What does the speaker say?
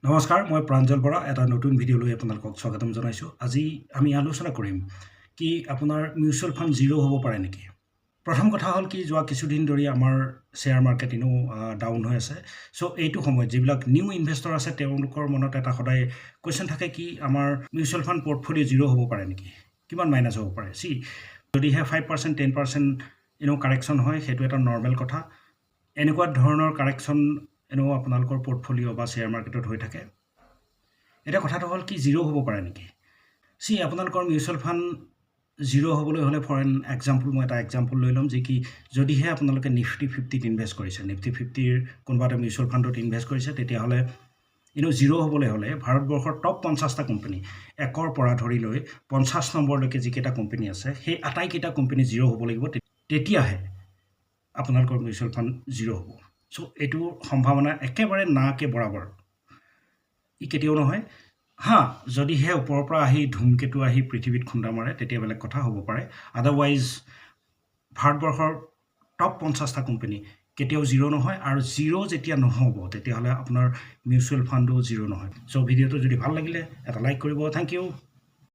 নমস্কাৰ, মই প্ৰাঞ্জল বৰা এটা নতুন ভিডিঅ'লৈ আপোনালোকক স্বাগতম জনাইছোঁ। আজি আমি আলোচনা কৰিম কি আপোনাৰ মিউচুৱেল ফাণ্ড জিৰ' হ'ব পাৰে নেকি। প্ৰথম কথা হ'ল কি যোৱা কিছুদিন ধৰি আমাৰ শ্বেয়াৰ মাৰ্কেট এনেও ডাউন হৈ আছে। চ' এইটো সময়ত যিবিলাক নিউ ইনভেষ্টৰ আছে তেওঁলোকৰ মনত এটা সদায় কুৱেশ্যন থাকে কি আমাৰ মিউচুৱেল ফাণ্ড পৰ্টফলিঅ' জিৰ' হ'ব পাৰে নেকি, কিমান মাইনাছ হ'ব পাৰে। যদিহে 5% 10% কাৰেকশ্যন হয় সেইটো এটা নৰ্মেল কথা। এনেকুৱা ধৰণৰ কাৰেকশ্যন এনেও আপোনালোকৰ পৰ্টফলিঅ' বা শ্বেয়াৰ মাৰ্কেটত হৈ থাকে। এতিয়া কথাটো হ'ল কি জিৰ' হ'ব পাৰে নেকি। আপোনালোকৰ মিউচুৱেল ফাণ্ড জিৰ' হ'বলৈ হ'লে ফৰ এন এক্সাম্পল মই এটা এক্সাম্পল লৈ ল'ম যি কি যদিহে আপোনালোকে নিফটি 50ত ইনভেষ্ট কৰিছে, নিফটি 50ৰ কোনোবা এটা মিউচুৱেল ফাণ্ডত ইনভেষ্ট কৰিছে, তেতিয়াহ'লে জিৰ' হ'বলৈ হ'লে ভাৰতবৰ্ষৰ টপ 50টা কোম্পানী 1ৰ পৰা ধৰি লৈ 50 নম্বৰলৈকে যিকেইটা কোম্পানী আছে সেই আটাইকেইটা কোম্পানী জিৰ' হ'ব লাগিব, তেতিয়াহে আপোনালোকৰ মিউচুৱেল ফাণ্ড জিৰ' হ'ব। চ' এইটোৰ সম্ভাৱনা একেবাৰে নাকে বৰাবৰ, ই কেতিয়াও নহয়। যদিহে ওপৰৰ পৰা আহি ধুমকেতু আহি পৃথিৱীত খুন্দা মাৰে তেতিয়া বেলেগ কথা হ'ব পাৰে। আদাৰৱাইজ ভাৰতবৰ্ষৰ টপ 50টা কোম্পানী কেতিয়াও জিৰ' নহয়, আৰু জিৰ' যেতিয়া নহ'ব তেতিয়াহ'লে আপোনাৰ মিউচুৱেল ফাণ্ডো জিৰ' নহয়। চ' ভিডিঅ'টো যদি ভাল লাগিলে এটা লাইক কৰিব। Thank U.